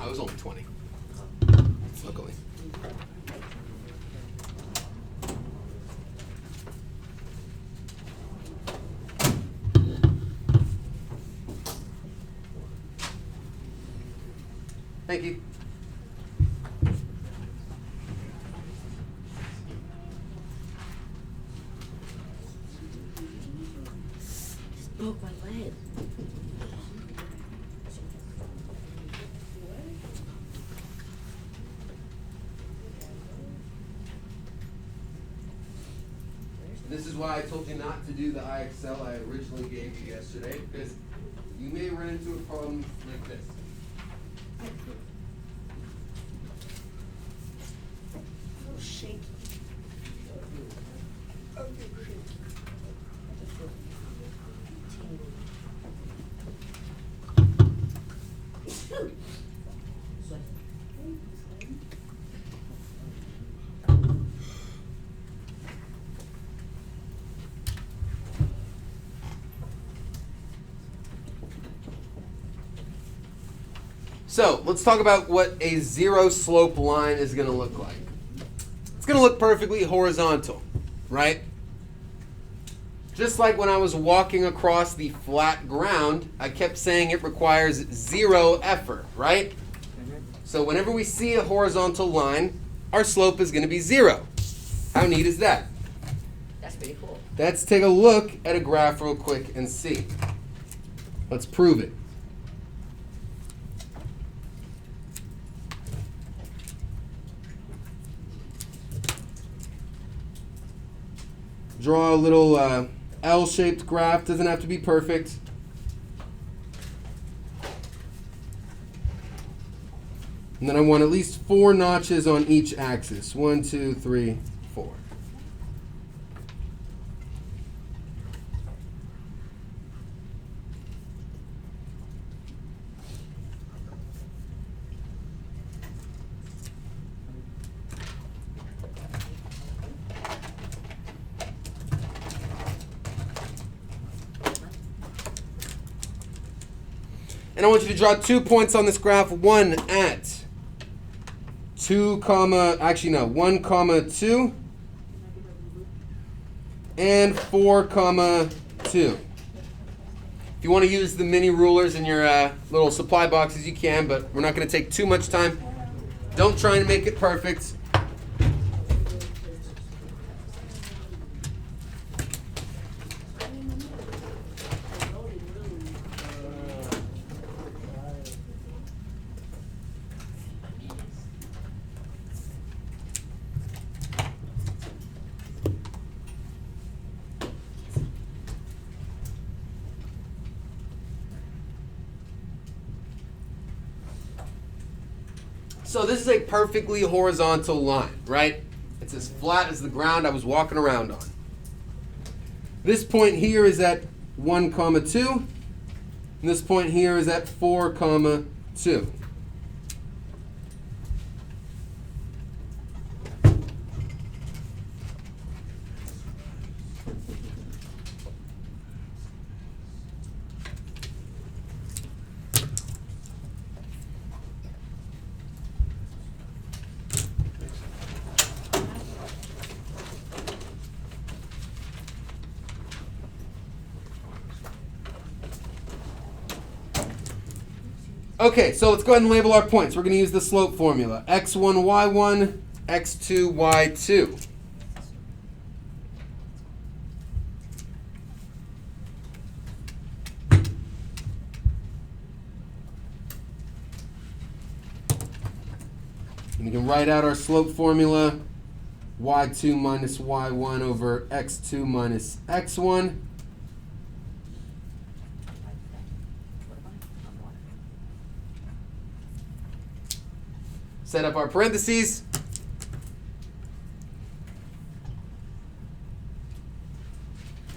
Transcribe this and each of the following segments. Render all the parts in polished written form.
I was only 20. Luckily. Thank you. Broke my leg. This is why I told you not to do the IXL I originally gave you yesterday, because you may run into a problem like this. Oh, shaky. Oh, shaky. So let's talk about what a zero slope line is going to look like. It's going to look perfectly horizontal, right? Just like when I was walking across the flat ground, I kept saying it requires zero effort, right? So whenever we see a horizontal line, our slope is going to be zero. How neat is that? That's pretty cool. Let's take a look at a graph real quick and see. Let's prove it. Draw a little L-shaped graph. Doesn't have to be perfect. And then I want at least 4 notches on each axis. 1, 2, 3, 4. And I want you to draw 2 points on this graph, one at 1, 2, and 4, 2. If you want to use the mini rulers in your little supply boxes, you can, but we're not going to take too much time. Don't try and make it perfect. So this is a perfectly horizontal line, right? It's as flat as the ground I was walking around on. This point here is at 1, 2, and this point here is at 4, 2. Okay, so let's go ahead and label our points. We're going to use the slope formula. x1, y1, x2, y2. And we can write out our slope formula. y2 minus y1 over x2 minus x1. Set up our parentheses.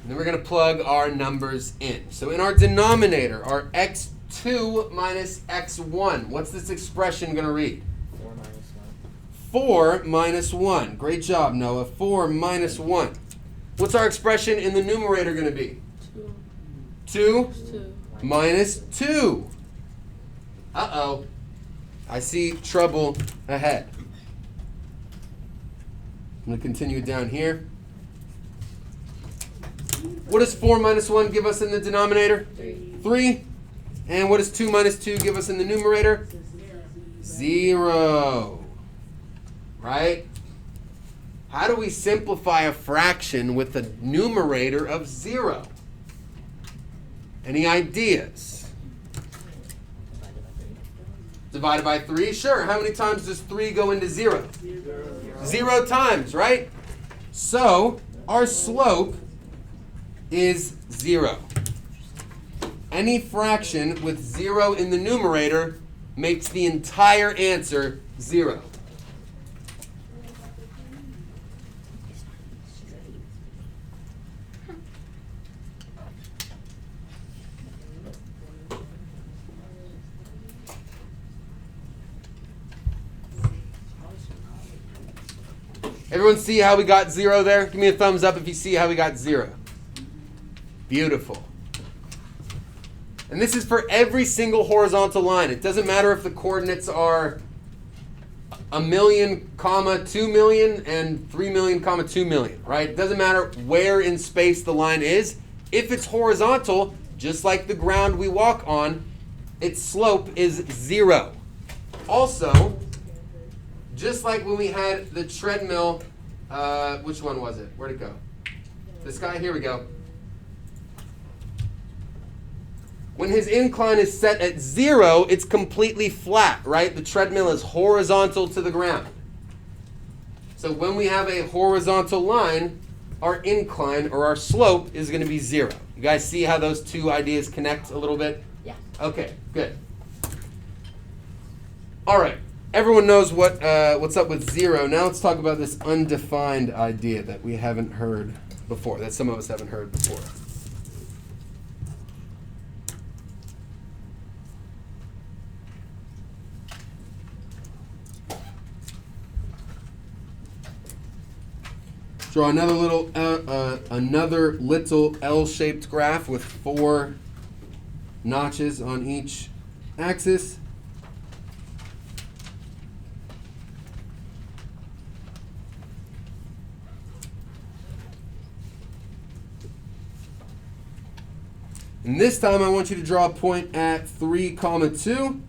And then we're going to plug our numbers in. So in our denominator, our x2 minus x1, what's this expression going to read? 4 minus 1. 4 minus 1. Great job, Noah. 4 minus 1. What's our expression in the numerator going to be? 2. 2 minus 2. Uh-oh. I see trouble ahead. I'm going to continue down here. What does 4 minus 1 give us in the denominator? 3. And what does 2 minus 2 give us in the numerator? 0. Right? How do we simplify a fraction with a numerator of 0? Any ideas? Divided by 3? Sure. How many times does 3 go into 0? 0 times, right? So, our slope is 0. Any fraction with 0 in the numerator makes the entire answer 0. Everyone see how we got 0 there? Give me a thumbs up if you see how we got 0. Beautiful. And this is for every single horizontal line. It doesn't matter if the coordinates are 1,000,000, 2,000,000 and 3,000,000, 2,000,000, right? It doesn't matter where in space the line is. If it's horizontal, just like the ground we walk on, its slope is 0. Also, just like when we had the treadmill, which one was it? Where'd it go? This guy? Here we go. When his incline is set at 0, it's completely flat, right? The treadmill is horizontal to the ground. So when we have a horizontal line, our incline or our slope is going to be 0. You guys see how those two ideas connect a little bit? Yeah. Okay, good. All right. Everyone knows what's up with 0. Now let's talk about this undefined idea that we haven't heard before, that some of us haven't heard before. Draw another little L-shaped graph with 4 notches on each axis. And this time I want you to draw a point at 3, 2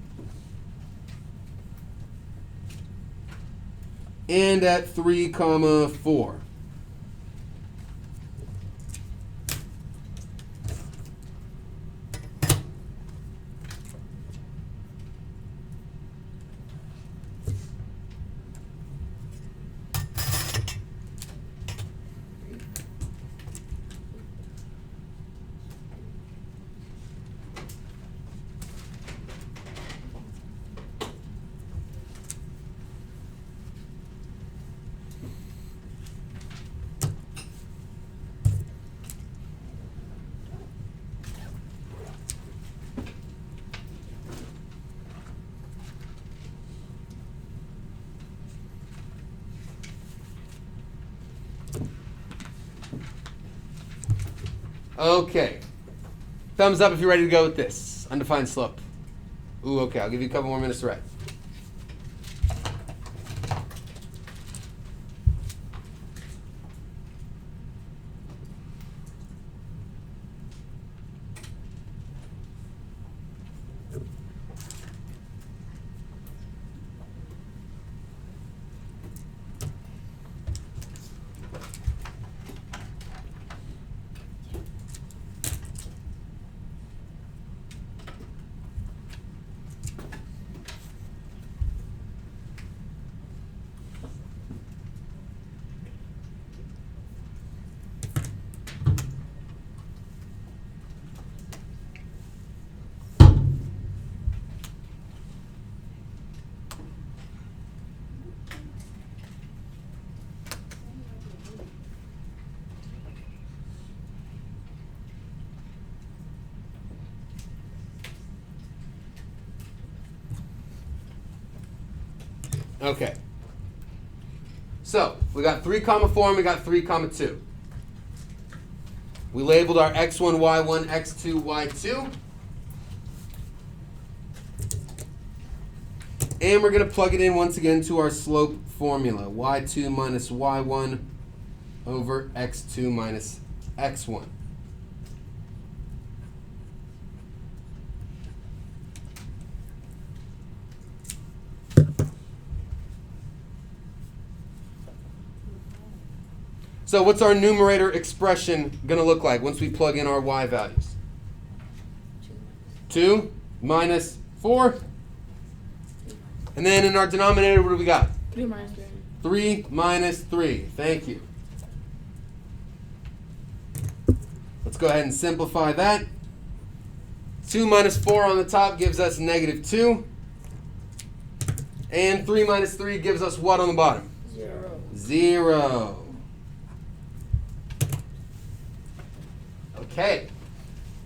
and at 3, 4. Okay. Thumbs up if you're ready to go with this. Undefined slope. Ooh, okay. I'll give you a couple more minutes to write. Okay. So, we got 3, 4, and we got 3, 2. We labeled our x1, y1, x2, y2. And we're going to plug it in once again to our slope formula. y2 minus y1 over x2 minus x1. So what's our numerator expression going to look like once we plug in our y values? 2 minus 4. And then in our denominator, what do we got? 3 minus 3. 3 minus 3. Thank you. Let's go ahead and simplify that. 2 minus 4 on the top gives us negative 2. And 3 minus 3 gives us what on the bottom? 0. 0. Okay.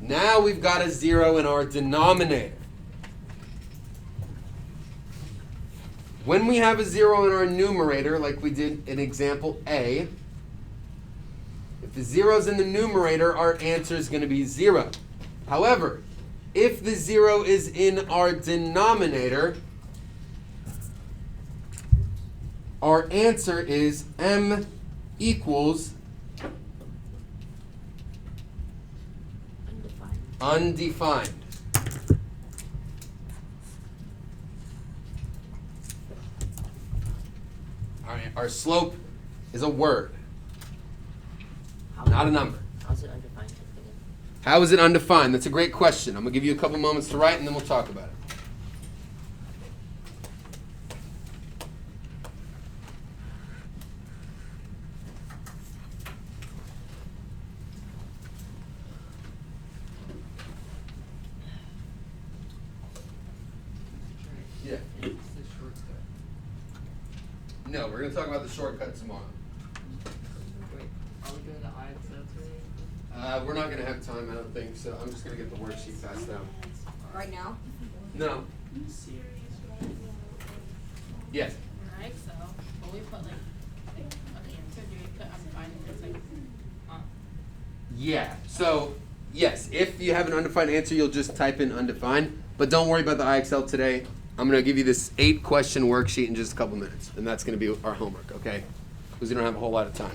Now we've got a 0 in our denominator. When we have a 0 in our numerator, like we did in example A, if the 0 is in the numerator, our answer is going to be 0. However, if the 0 is in our denominator, our answer is m equals undefined. All right, our slope is a word, not a number. How's it undefined again? How is it undefined? That's a great question. I'm going to give you a couple moments to write, and then we'll talk about it. Yeah. No, we're going to talk about the shortcut tomorrow. Wait, are we doing the IXL today? We're not going to have time, I don't think, so I'm just going to get the worksheet passed out. Right now? No. Yes. Right, so when we put like an answer, do we put undefined and just like Yeah. So, yes, if you have an undefined answer, you'll just type in undefined. But don't worry about the IXL today. I'm going to give you this 8-question worksheet in just a couple minutes, and that's going to be our homework, okay? Because we don't have a whole lot of time.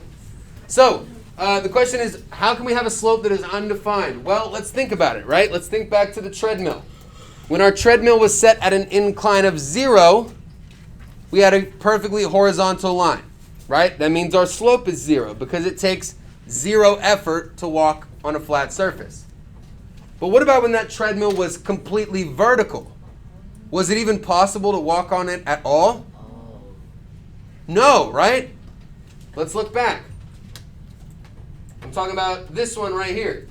So, the question is, how can we have a slope that is undefined? Well, let's think about it, right? Let's think back to the treadmill. When our treadmill was set at an incline of 0, we had a perfectly horizontal line, right? That means our slope is 0 because it takes 0 effort to walk on a flat surface. But what about when that treadmill was completely vertical? Was it even possible to walk on it at all? No, right? Let's look back. I'm talking about this one right here.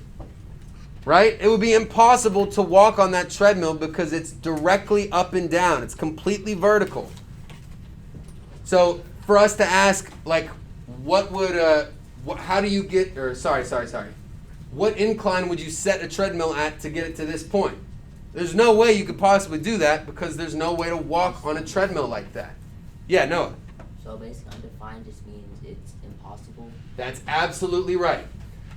Right? It would be impossible to walk on that treadmill because it's directly up and down. It's completely vertical. So for us to ask, like, what would, how do you get, or sorry. What incline would you set a treadmill at to get it to this point? There's no way you could possibly do that because there's no way to walk on a treadmill like that. Yeah, Noah. So basically undefined just means it's impossible? That's absolutely right.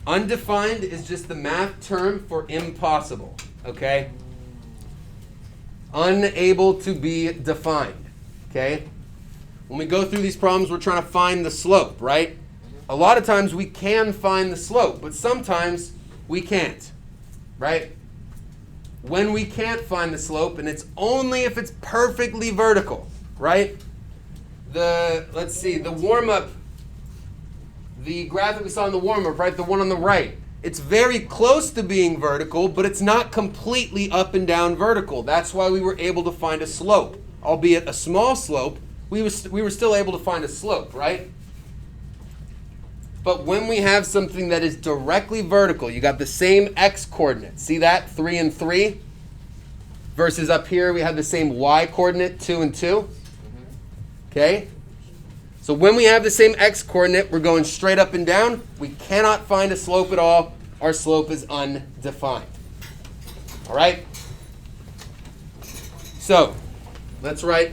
Undefined is just the math term for impossible, okay? Unable to be defined, okay? When we go through these problems, we're trying to find the slope, right? A lot of times we can find the slope, but sometimes we can't, right? When we can't find the slope, and it's only if it's perfectly vertical, right? Let's see, the warm-up, the graph that we saw in the warm-up, right, the one on the right, it's very close to being vertical, but it's not completely up and down vertical. That's why we were able to find a slope. Albeit a small slope, we were still able to find a slope, right? But when we have something that is directly vertical, you got the same x-coordinate. See that? 3 and 3. Versus up here, we have the same y-coordinate, 2 and 2. Okay? So when we have the same x-coordinate, we're going straight up and down. We cannot find a slope at all. Our slope is undefined. All right? So, let's write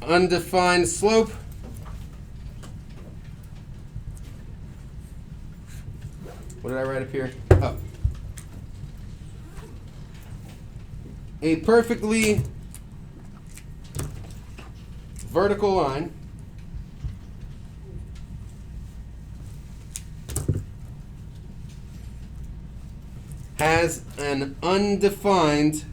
undefined slope. What did I write up here? Oh. A perfectly vertical line has an undefined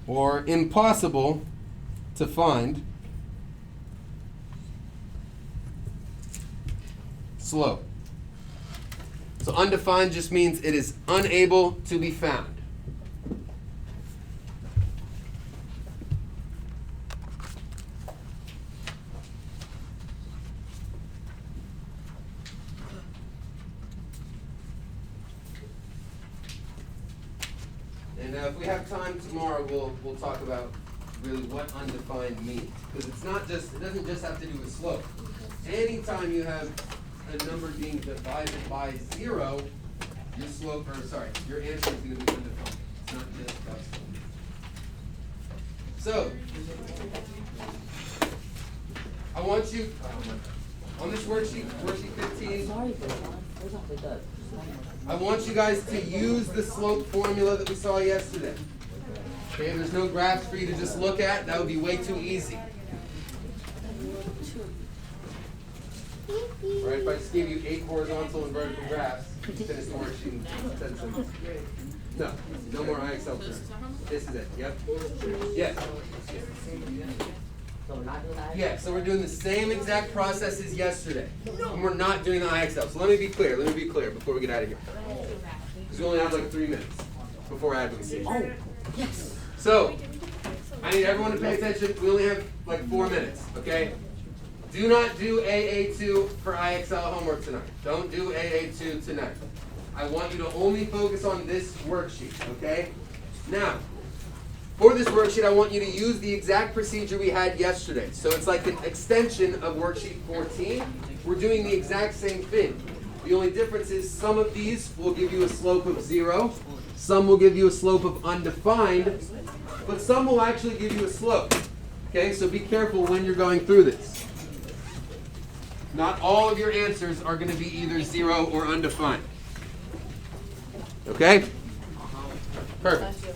or impossible to find slope. So undefined just means it is unable to be found. And if we have time tomorrow, we'll talk about really what undefined means, because it doesn't just have to do with slope. Anytime you have a number being divided by 0, your your answer is going to be undefined. It's not just about slope. So I want you on this worksheet 15. Sorry, but where's all the ducks? I want you guys to use the slope formula that we saw yesterday. Okay, there's no graphs for you to just look at. That would be way too easy. All right, if I just gave you 8 horizontal and vertical graphs, you finish the worksheet in 10 seconds. No more IXL terms. This is it. Yep. Yes. So we're not doing that? Yeah, so we're doing the same exact process as yesterday. And we're not doing the IXL. So let me be clear before we get out of here. Because we only have like 3 minutes before advocacy. Oh, yes. So, I need everyone to pay attention. We only have like 4 minutes, okay? Do not do AA2 for IXL homework tonight. Don't do AA2 tonight. I want you to only focus on this worksheet, okay? Now, for this worksheet, I want you to use the exact procedure we had yesterday. So it's like an extension of worksheet 14. We're doing the exact same thing. The only difference is some of these will give you a slope of 0. Some will give you a slope of undefined. But some will actually give you a slope. Okay, so be careful when you're going through this. Not all of your answers are going to be either 0 or undefined. Okay? Perfect.